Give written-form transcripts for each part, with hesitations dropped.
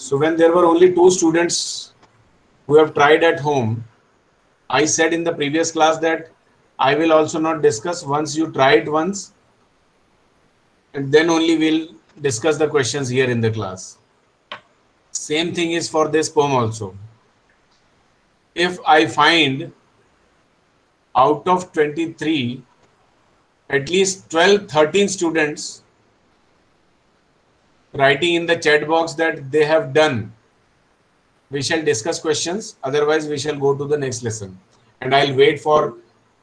So when there were only 2 students who have tried at home, I said in the previous class that I will also not discuss once you try it once, and then only we'll discuss the questions here in the class. Same thing is for this poem also. If I find out of 23, at least 12, 13 students writing in the chat box that they have done, we shall discuss questions. Otherwise, we shall go to the next lesson. And I'll wait for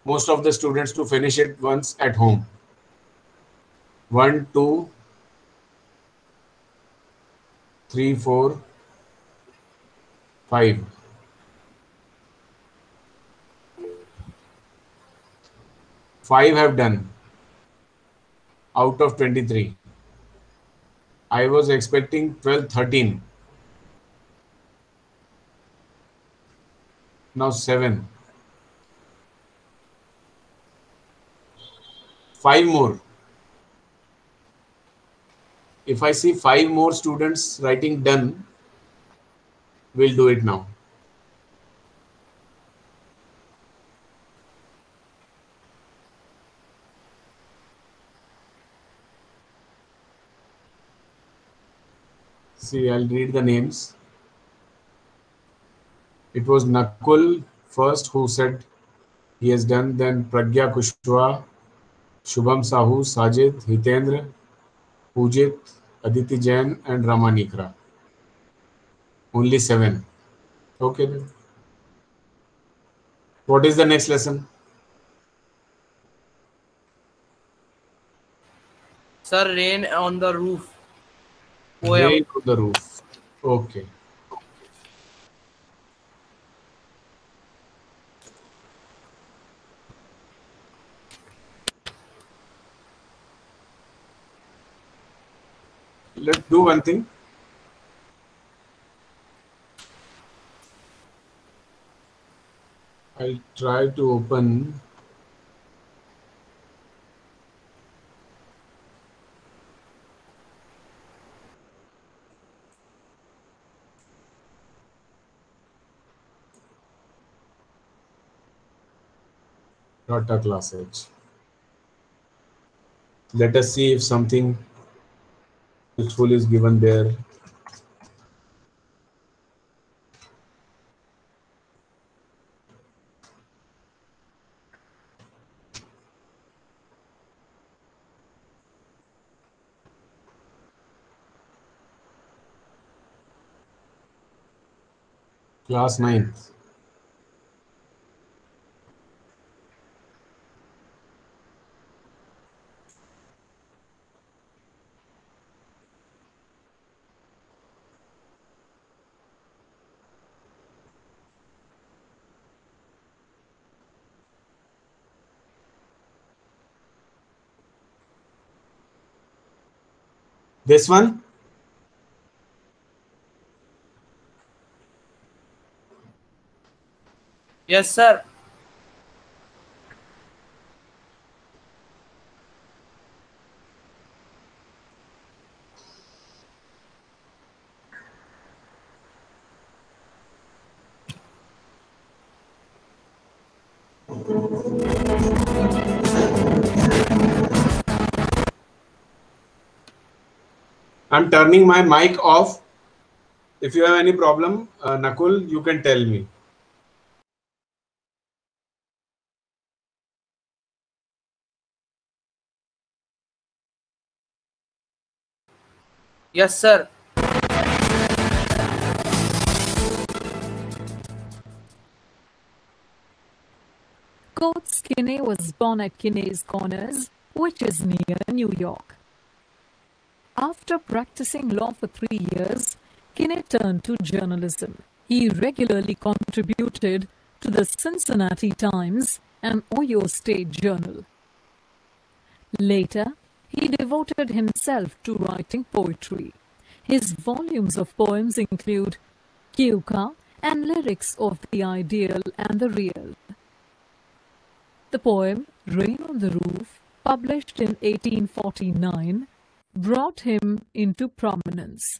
most of the students to finish it once at home. 1, 2, 3, 4, 5. 5 have done out of 23. I was expecting 12, 13. Now 7. 5 more. If I see 5 more students writing done, we'll do it now. See, I'll read the names. It was Nakul first who said he has done, then Pragya Kushwaha, Shubham Sahu, Sajid, Hitendra, Pujit, Aditi Jain, and Rama Nikra. Only 7. Okay then. What is the next lesson? Sir, Rain on the Roof. Rain on the Roof. Okay. Let's do one thing. I'll try to open Data Class Edge. Let us see if something useful is given there. Class 9th. This one? Yes, sir. I'm turning my mic off. If you have any problem, Nakul, you can tell me. Yes, sir. Coates Kinney was born at Kinney's Corners, which is near New York. After practicing law for 3 years, Kinney turned to journalism. He regularly contributed to the Cincinnati Times and Ohio State Journal. Later, he devoted himself to writing poetry. His volumes of poems include Keuka and Lyrics of the Ideal and the Real. The poem Rain on the Roof, published in 1849, brought him into prominence.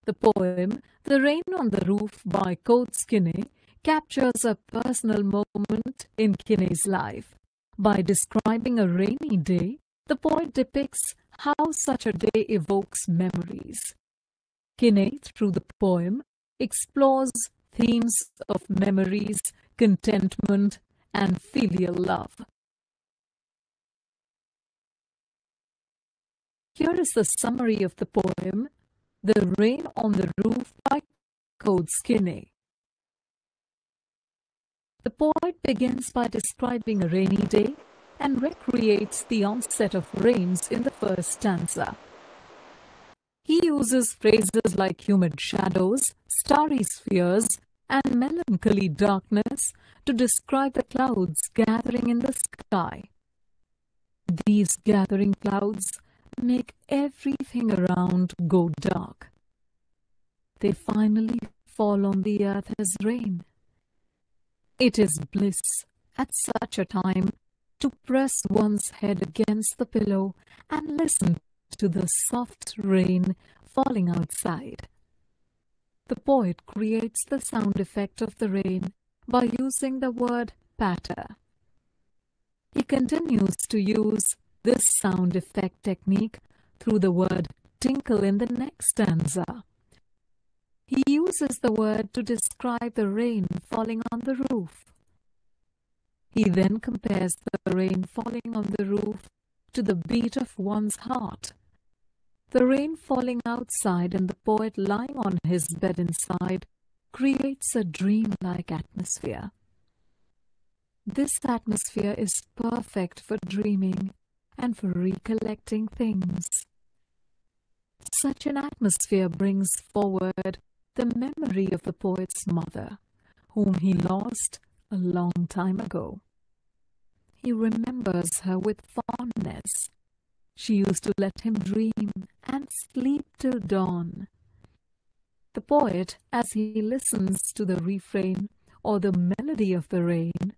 The poem The Rain on the Roof by Coates Kinney captures a personal moment in Kinney's life. By describing a rainy day, the poet depicts how such a day evokes memories. Kinney, through the poem, explores themes of memories, contentment, and filial love. Here is the summary of the poem, The Rain on the Roof by Coates Kinney. The poet begins by describing a rainy day and recreates the onset of rains in the first stanza. He uses phrases like humid shadows, starry spheres, and melancholy darkness to describe the clouds gathering in the sky. These gathering clouds make everything around go dark. They finally fall on the earth as rain. It is bliss at such a time to press one's head against the pillow and listen to the soft rain falling outside. The poet creates the sound effect of the rain by using the word patter. He continues to use this sound effect technique through the word tinkle in the next stanza. He uses the word to describe the rain falling on the roof. He then compares the rain falling on the roof to the beat of one's heart. The rain falling outside and the poet lying on his bed inside creates a dreamlike atmosphere. This atmosphere is perfect for dreaming and for recollecting things. Such an atmosphere brings forward the memory of the poet's mother, whom he lost a long time ago. He remembers her with fondness. She used to let him dream and sleep till dawn. The poet, as he listens to the refrain or the melody of the rain,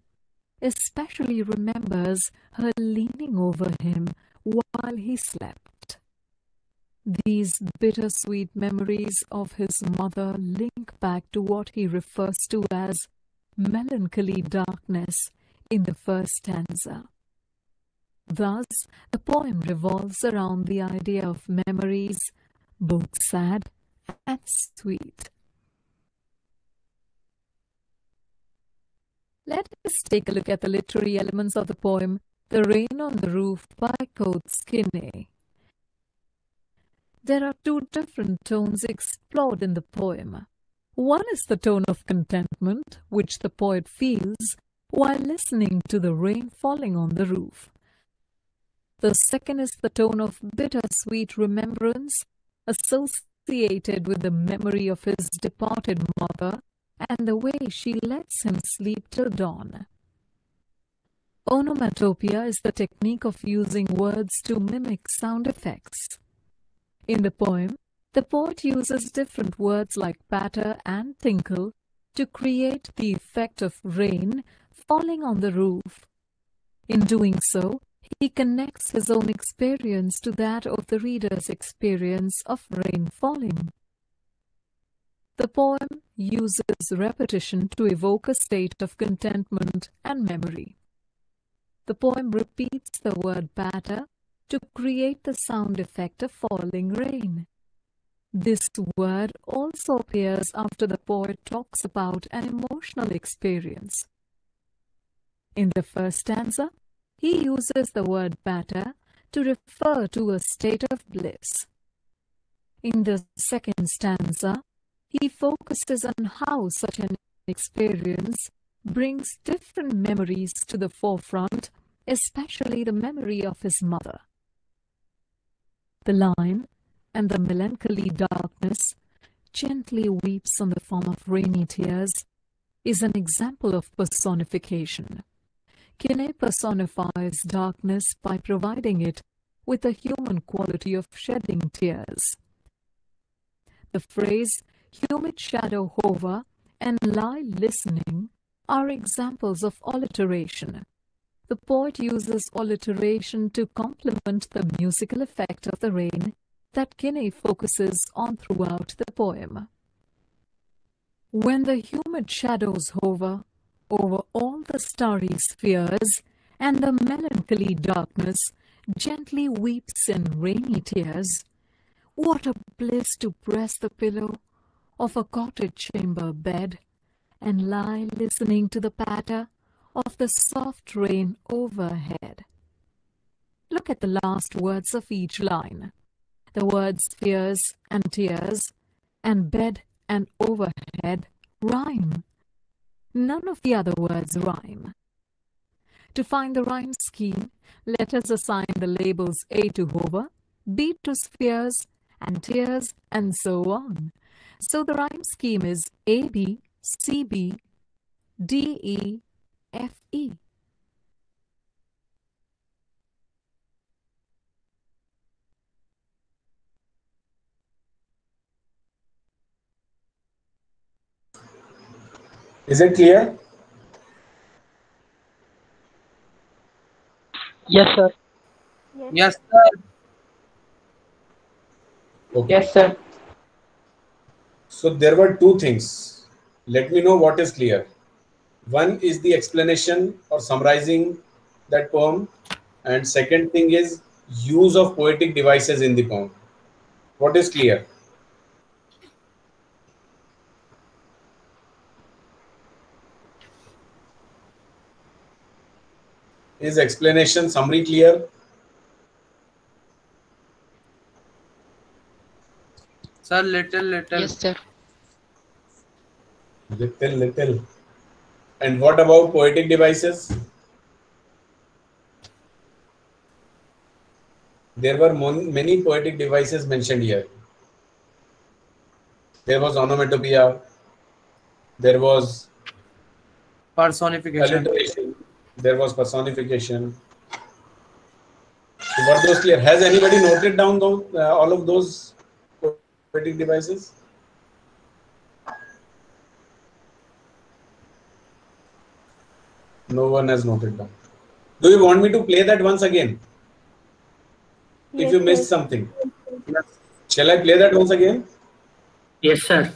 especially remembers her leaning over him while he slept. These bittersweet memories of his mother link back to what he refers to as melancholy darkness in the first stanza. Thus, the poem revolves around the idea of memories, both sad and sweet. Let us take a look at the literary elements of the poem The Rain on the Roof by Coates Kinney. There are two different tones explored in the poem. One is the tone of contentment, which the poet feels while listening to the rain falling on the roof. The second is the tone of bittersweet remembrance associated with the memory of his departed mother and the way she lets him sleep till dawn. Onomatopoeia is the technique of using words to mimic sound effects. In the poem, the poet uses different words like patter and tinkle to create the effect of rain falling on the roof. In doing so, he connects his own experience to that of the reader's experience of rain falling. The poem uses repetition to evoke a state of contentment and memory. The poem repeats the word patter to create the sound effect of falling rain. This word also appears after the poet talks about an emotional experience. In the first stanza, he uses the word patter to refer to a state of bliss. In the second stanza, he focuses on how such an experience brings different memories to the forefront, especially the memory of his mother. The line, "and the melancholy darkness gently weeps on the form of rainy tears," is an example of personification. Kinney personifies darkness by providing it with the human quality of shedding tears. The phrase "humid shadow hover" and "lie listening" are examples of alliteration. The poet uses alliteration to complement the musical effect of the rain that Kinney focuses on throughout the poem. When the humid shadows hover over all the starry spheres, and the melancholy darkness gently weeps in rainy tears, what a bliss to press the pillow of a cottage chamber bed and lie listening to the patter of the soft rain overhead. Look at the last words of each line. The words spheres and tears and bed and overhead rhyme. None of the other words rhyme. To find the rhyme scheme, let us assign the labels A to hover, B to spheres, and tears, and so on. So the rhyme scheme is AB, CB, DE, FE. Is it clear? Yes, sir. Yes, sir. Okay. Yes, sir. So there were two things. Let me know what is clear. One is the explanation or summarizing that poem, and second thing is use of poetic devices in the poem. What is clear? Is explanation summary clear? Sir, little. Yes, sir. Little. And what about poetic devices? There were many poetic devices mentioned here. There was onomatopoeia, there was Personification. alliteration, there was personification. So were those clear? Has anybody noted down those, all of those poetic devices? No one has noted down. Do you want me to play that once again? If Yes, you missed sir. something, Yes, shall I play that once again? Yes, sir.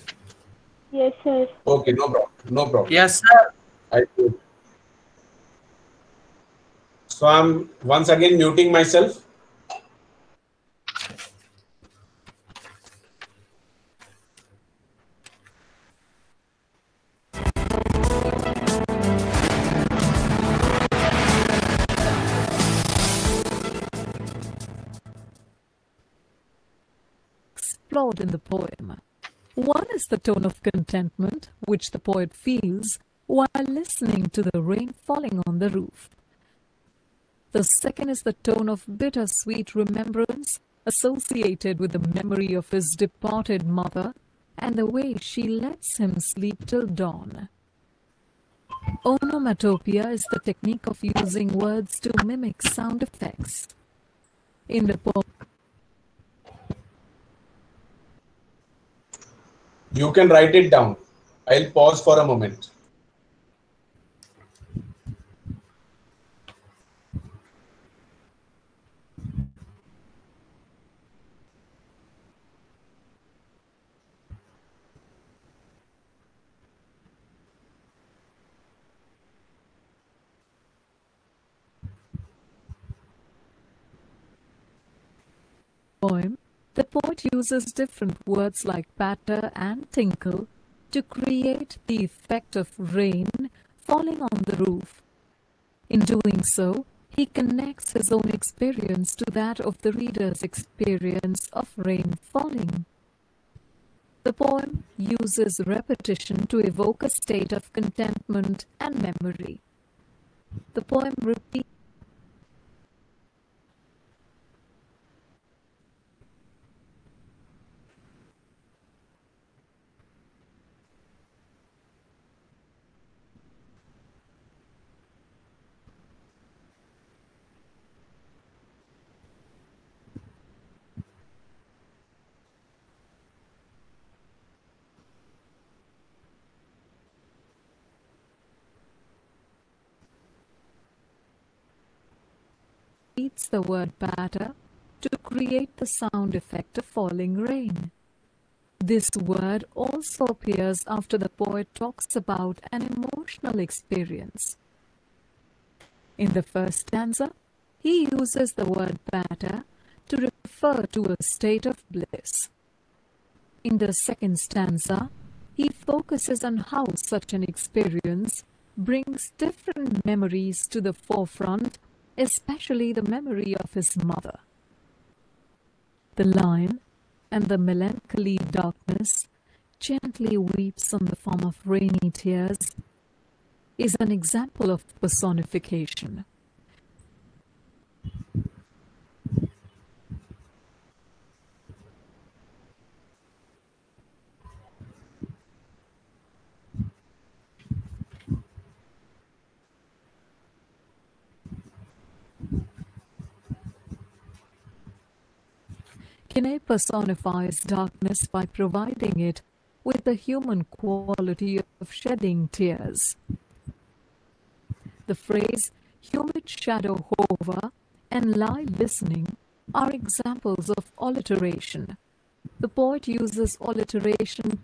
Yes, sir. Okay, no problem. No problem. yes, sir. I do. So I'm once again muting myself. Explored in the poem. One is the tone of contentment which the poet feels while listening to the rain falling on the roof. The second is the tone of bittersweet remembrance associated with the memory of his departed mother and the way she lets him sleep till dawn. Onomatopoeia is the technique of using words to mimic sound effects. In the poem, You can write it down. I'll pause for a moment. the poet uses different words like patter and tinkle to create the effect of rain falling on the roof. In doing so, he connects his own experience to that of the reader's experience of rain falling. The poem uses repetition to evoke a state of contentment and memory. The poem repeats the word patter to create the sound effect of falling rain. This word also appears after the poet talks about an emotional experience. In the first stanza, he uses the word patter to refer to a state of bliss. In the second stanza, he focuses on how such an experience brings different memories to the forefront, especially the memory of his mother. The lion and the melancholy darkness gently weeps on the form of rainy tears is an example of personification. Kine personifies darkness by providing it with the human quality of shedding tears. The phrase humid shadow hover and lie listening are examples of alliteration. The poet uses alliteration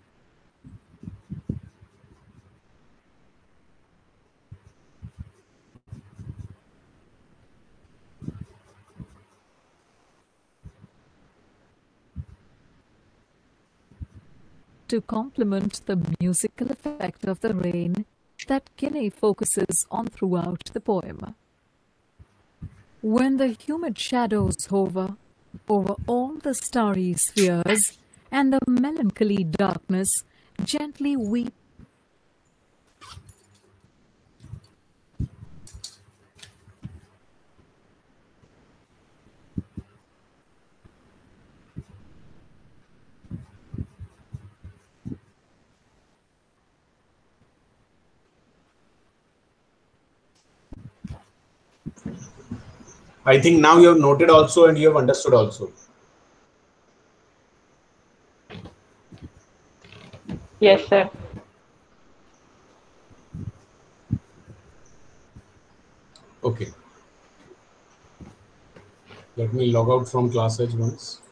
to complement the musical effect of the rain that Kinney focuses on throughout the poem. When the humid shadows hover over all the starry spheres, and the melancholy darkness gently weep I think now you have noted also and you have understood also. Yes, sir. Okay. Let me log out from class edge once.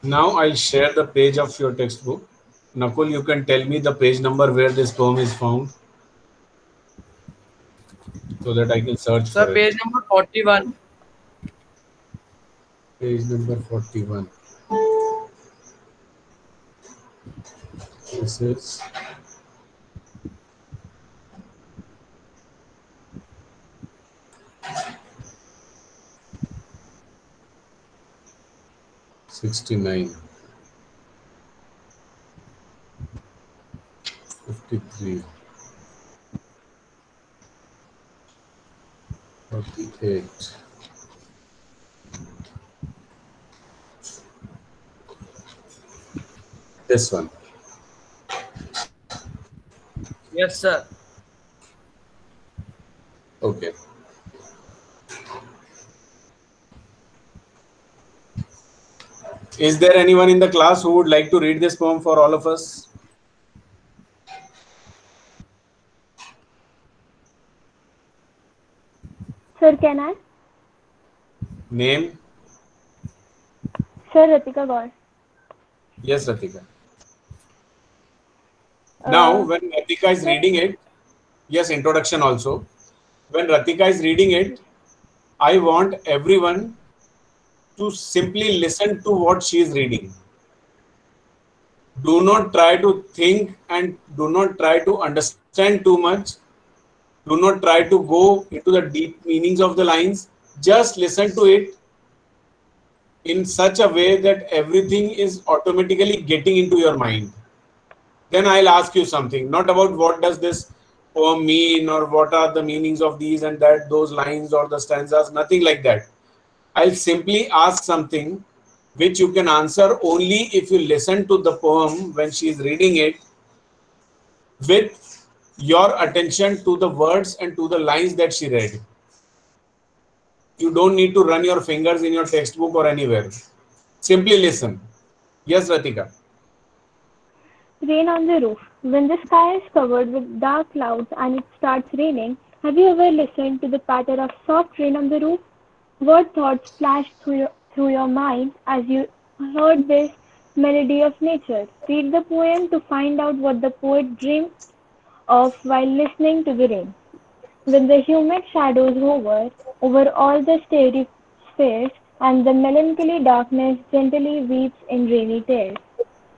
Now I'll share the page of your textbook. Nakul, you can tell me the page number where this poem is found so that I can search Sir, for it. page number 41. Page number 41. This is '69, 53, 48. This one. Yes, sir. Okay. Is there anyone in the class who would like to read this poem for all of us? Sir, can I? Name? Sir, Ratika Gaur. Yes, Ratika. Now, when Ratika is sir. reading it, yes, introduction also. When Ratika is reading it, I want everyone to simply listen to what she is reading. Do not try to think and do not try to understand too much. Do not try to go into the deep meanings of the lines. Just listen to it in such a way that everything is automatically getting into your mind. Then I'll ask you something, not about what does this poem mean or what are the meanings of these and that, those lines or the stanzas, nothing like that. I'll simply ask something which you can answer only if you listen to the poem when she is reading it with your attention to the words and to the lines that she read. You don't need to run your fingers in your textbook or anywhere. Simply listen. Yes, Ratika. Rain on the roof. When the sky is covered with dark clouds and it starts raining, have you ever listened to the patter of soft rain on the roof? What thoughts flashed through your mind as you heard this melody of nature? Read the poem to find out what the poet dreamed of while listening to the rain. When the humid shadows hover over all the starry spheres, and the melancholy darkness gently weeps in rainy tears.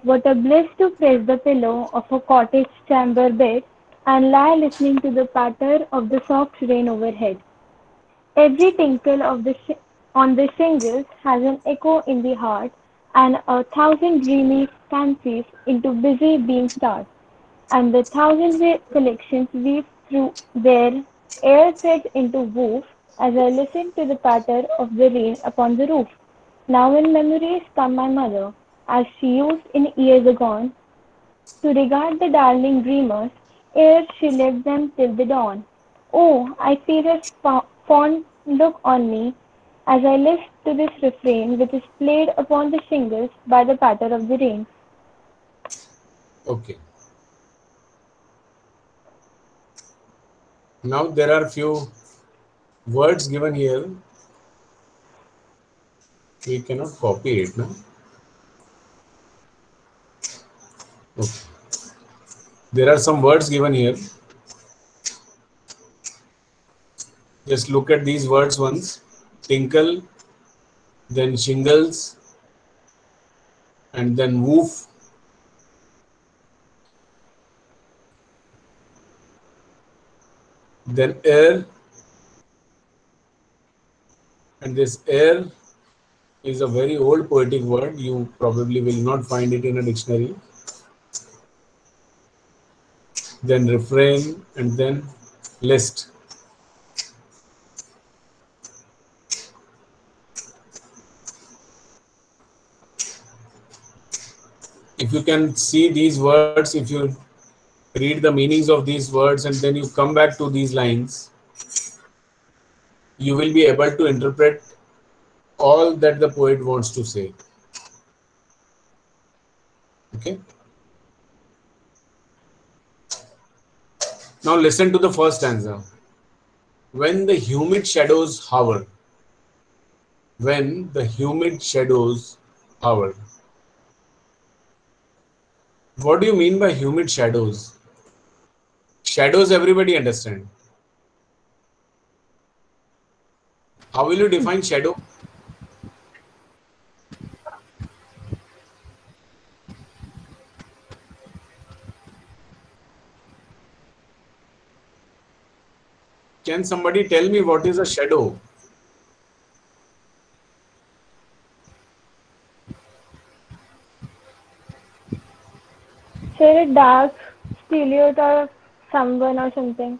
What a bliss to press the pillow of a cottage chamber bed and lie listening to the patter of the soft rain overhead. Every tinkle of on the shingles has an echo in the heart, and a thousand dreamy fancies into busy being start, and the thousand recollections weave through their air fades into woof as I listen to the patter of the rain upon the roof. Now in memories come my mother, as she used in years agone to regard the darling dreamers ere she left them till the dawn. Oh, I see her fond look on me as I listen to this refrain which is played upon the shingles by the patter of the rain. Okay. Now there are few words given here. We cannot copy it, no? Okay. There are some words given here. Just look at these words once. Tinkle, then shingles, and then woof. Then air, and this air is a very old poetic word. You probably will not find it in a dictionary. Then refrain, and then list. If you can see these words, if you read the meanings of these words and then you come back to these lines, you will be able to interpret all that the poet wants to say. Okay. Now listen to the first stanza. When the humid shadows hover. When the humid shadows hover. What do you mean by humid shadows? Shadows everybody understand. How will you define shadow? Can somebody tell me what is a shadow? Share a dark silhouette of someone or something.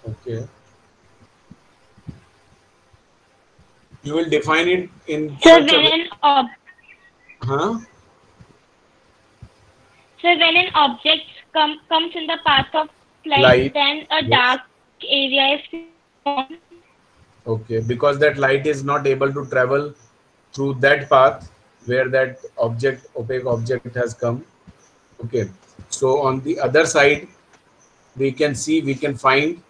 Okay. You will define it in So such a when way. an ob Huh? so when an object comes in the path of light, Light. then a Yes. dark area is formed. Okay. Because that light is not able to travel through that path where that object, opaque object has come. Okay. So on the other side, we can see, we can find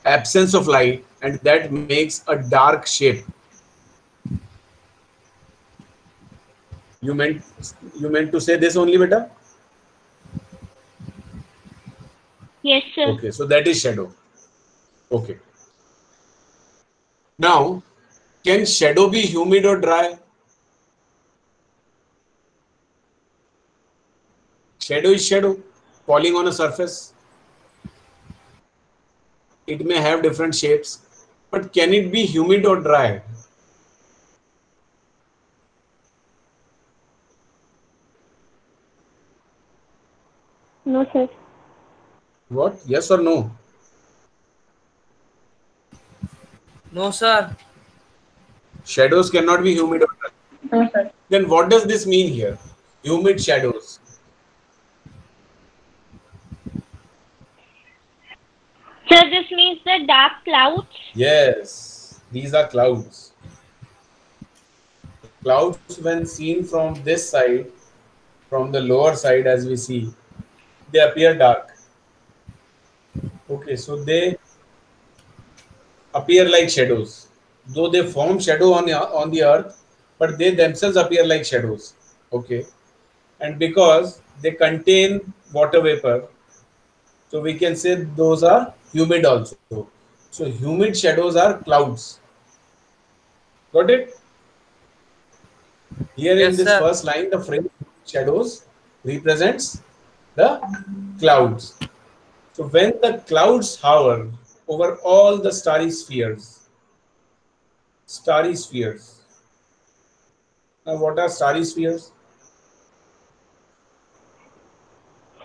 absence of light, and that makes a dark shape. You meant you meant to say this only, beta? Yes, sir. Okay, so that is shadow. Okay. Now, can shadow be humid or dry? Shadow is shadow falling on a surface. It may have different shapes, but can it be humid or dry? No, sir. What? Yes or no? No, sir. Shadows cannot be humid or dry. No, sir. Then what does this mean here? Humid shadows. So this means the dark clouds. Yes, these are clouds. Clouds, when seen from this side, from the lower side, as we see, they appear dark. Okay, so they appear like shadows. Though they form shadow on the earth, but they themselves appear like shadows. Okay, and because they contain water vapor, so we can say those are humid also. So humid shadows are clouds. Got it? Here in Yes, this sir. first line, the phrase shadows represents the clouds. So when the clouds hover over all the starry spheres. Now, what are starry spheres?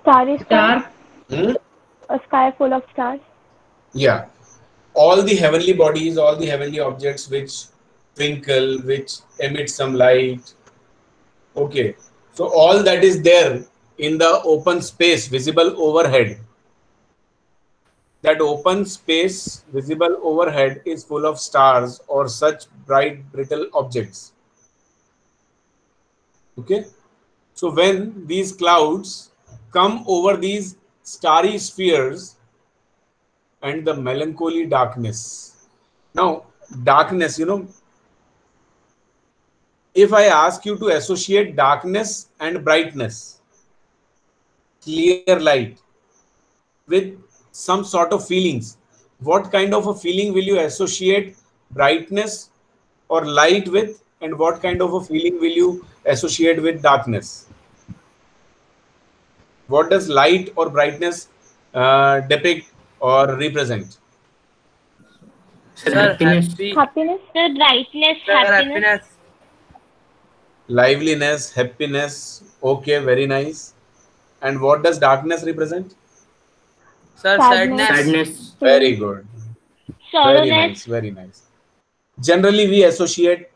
Starry sky, Star. Hmm? a sky full of stars. Yeah, all the heavenly bodies, all the heavenly objects which twinkle, which emit some light. Okay, so all that is there in the open space visible overhead. That open space visible overhead is full of stars or such bright, brittle objects. Okay, so when these clouds come over these starry spheres and the melancholy darkness. Now, darkness, if I ask you to associate darkness and brightness, clear light, with some sort of feelings, what kind of a feeling will you associate brightness or light with, and what kind of a feeling will you associate with darkness? What does light or brightness depict or represent? Sir, Sir, happiness. happy. Happiness, The brightness, Sir, happiness. happiness. Liveliness, happiness. Okay, very nice. And what does darkness represent? Sir, sadness, sadness. Sadness. Very pain. good. Very Sorrowness. nice. Very nice. Generally, we associate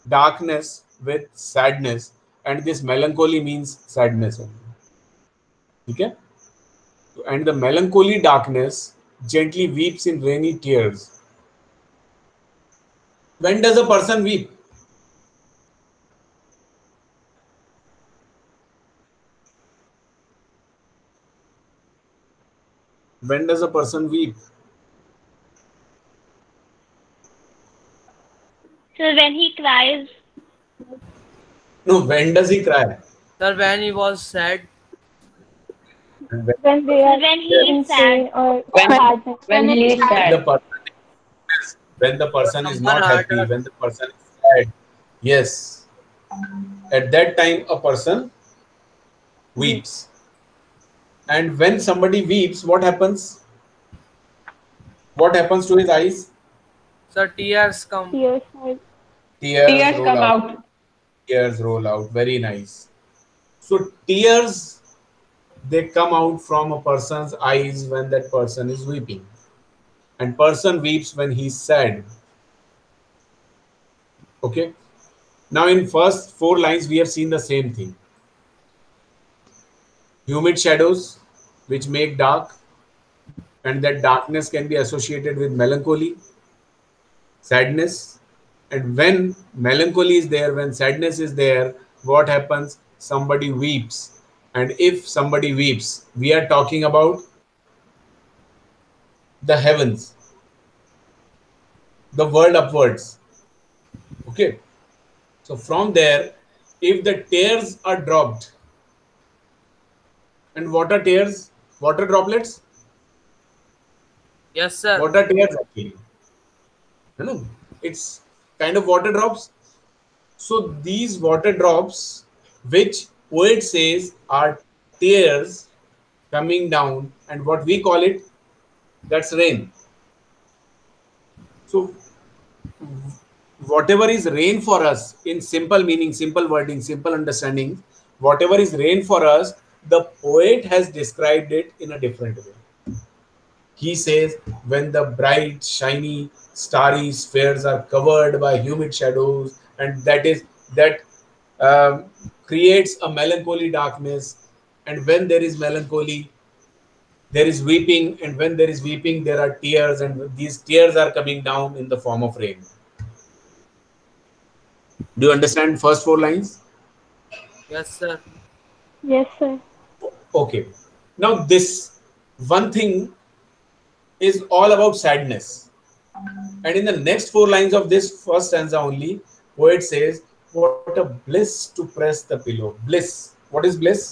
darkness with sadness, and this melancholy means sadness only. Okay? And the melancholy darkness gently weeps in rainy tears. When does a person weep? When does a person weep? So when he cries, No, when does he cry? Sir, when he was sad. And when, When they so are when he is in sad, pain or When sadness. when he is when the sad. person when the Or person is someone not hurt happy, us. when the person is sad, yes, at that time a person Weep. weeps. And when somebody weeps, what happens? What happens to his eyes? Sir, tears come. Tears are Tears Tears roll come out. out. Tears roll out. Very nice. So tears, they come out from a person's eyes when that person is weeping. And person weeps when he's sad. Okay. Now in first four lines we have seen the same thing. Humid shadows which make dark, and that darkness can be associated with melancholy, sadness. And when melancholy is there, when sadness is there, what happens? Somebody weeps. And if somebody weeps, we are talking about the heavens, the world upwards. Okay. So from there, if the tears are dropped, and what are tears? Water droplets? Yes, sir. What are tears actually? No, it's kind of water drops. So these water drops, which poet says are tears coming down, and what we call it, that's rain. So whatever is rain for us in simple meaning, simple wording, simple understanding, whatever is rain for us, the poet has described it in a different way. He says, when the bright, shiny, starry spheres are covered by humid shadows, and that um, creates a melancholy darkness. And when there is melancholy, there is weeping, and when there is weeping, there are tears, and these tears are coming down in the form of rain. Do you understand first four lines? Yes, sir. Yes, sir. Okay. Now this one thing is all about sadness. And in the next four lines of this first stanza only, poet says, "What a bliss to press the pillow." Bliss. What is bliss?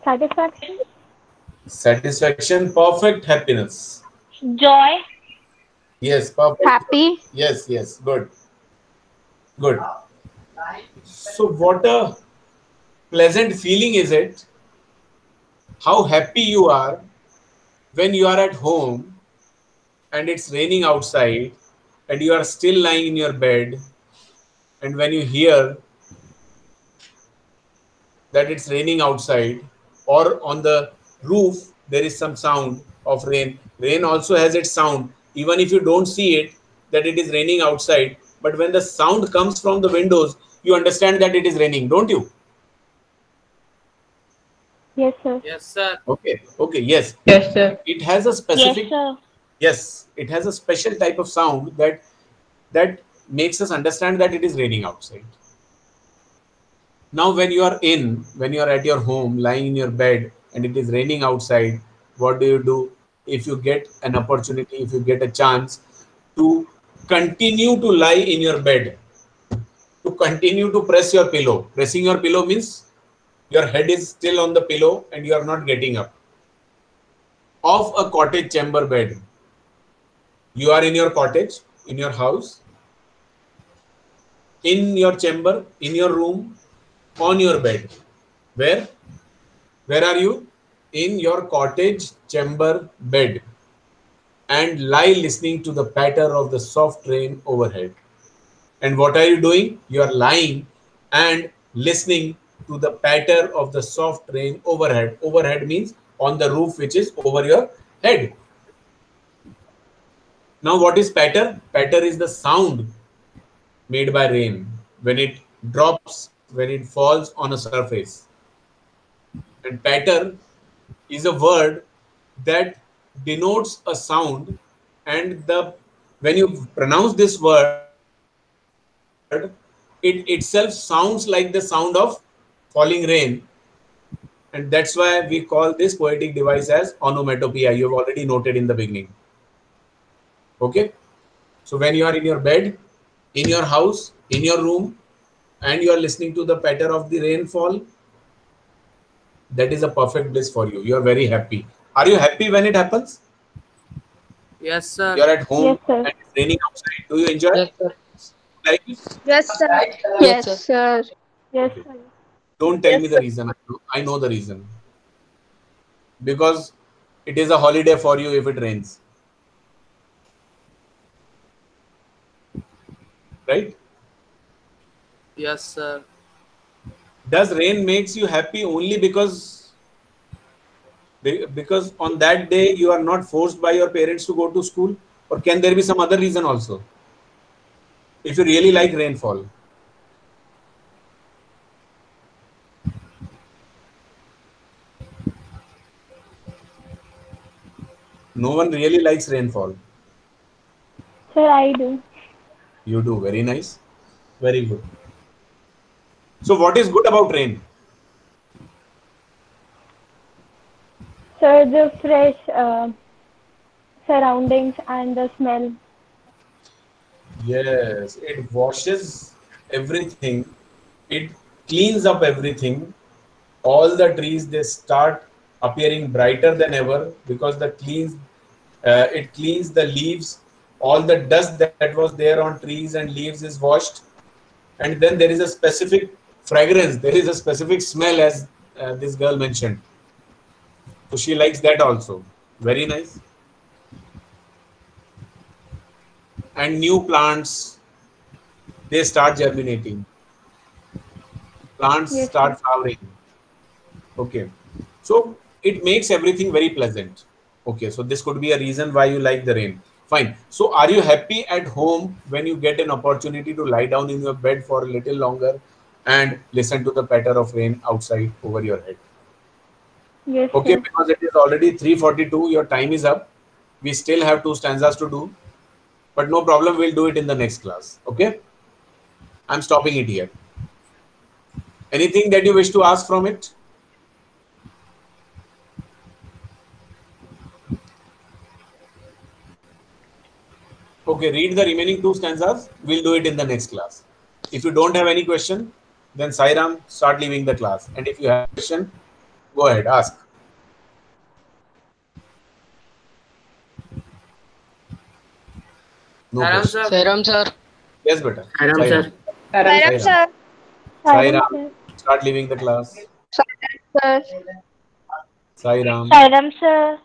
Satisfaction? Satisfaction, perfect happiness. Joy. Yes, perfect. Happy. Yes, yes, good, good. So, what a pleasant feeling is it? How happy you are when you are at home and it's raining outside and you are still lying in your bed, and when you hear that it's raining outside, or on the roof there is some sound of rain. Rain also has its sound, even if you don't see it that it is raining outside, but when the sound comes from the windows you understand that it is raining, don't you? Yes, sir. Yes, sir. Okay, okay, yes. Yes, sir. It has a Yes, specific, sir. yes, it has a special type of sound that makes us understand that it is raining outside. Now, when you are at your home, lying in your bed, and it is raining outside, what do? If you get an opportunity, if you get a chance to continue to lie in your bed, to continue to press your pillow. Pressing your pillow means your head is still on the pillow and you are not getting up. Of a cottage chamber bed. You are in your cottage, in your house, in your chamber, in your room, on your bed. Where? Where are you? In your cottage chamber bed, and lie listening to the patter of the soft rain overhead. And what are you doing? You are lying and listening to the patter of the soft rain overhead. Overhead means on the roof, which is over your head. Now, what is patter? Patter is the sound made by rain when it drops, when it falls on a surface. And patter is a word that denotes a sound, and the when you pronounce this word, it itself sounds like the sound of falling rain, and that's why we call this poetic device as onomatopoeia. You have already noted in the beginning. Okay, so when you are in your bed, in your house, in your room, and you are listening to the patter of the rainfall, that is a perfect bliss for you. You are very happy. Are you happy when it happens? Yes, sir. You're at Yes, home sir. and it's raining outside. Do you enjoy? Yes, sir. Like it? Yes, sir. Yes, Yes, sir. sir. Yes, Okay. sir. Don't tell me the reason. I know the reason. Because it is a holiday for you if it rains, right? Yes, sir. Does rain makes you happy only because on that day you are not forced by your parents to go to school, or can there be some other reason also? If you really like rainfall, no one really likes rainfall. Sir, I do. You do, very nice, very good. So, what is good about rain? Sir, the fresh surroundings and the smell. Yes, it washes everything. It cleans up everything. All the trees they start appearing brighter than ever because it cleans the leaves. All the dust that was there on trees and leaves is washed, and then there is a specific fragrance. There is a specific smell, as this girl mentioned. So she likes that also. Very nice. And new plants, they start germinating. Plants Yes, sir. start flowering. Okay. So it makes everything very pleasant. Okay. So this could be a reason why you like the rain. Fine. So are you happy at home when you get an opportunity to lie down in your bed for a little longer and listen to the patter of rain outside over your head? Yes, Okay. sir. Because it is already 3:42. Your time is up. We still have two stanzas to do, but no problem. We'll do it in the next class. Okay. I'm stopping it here. Anything that you wish to ask from it? Okay, read the remaining 2 stanzas. We'll do it in the next class. If you don't have any question, then Sairam, start leaving the class. And if you have a question, go ahead, ask. No Sairam question. sir. Sairam sir. Yes, beta. Sairam sir. Sairam sir. Sairam, start leaving the class. Sir. Sairam. Sairam sir.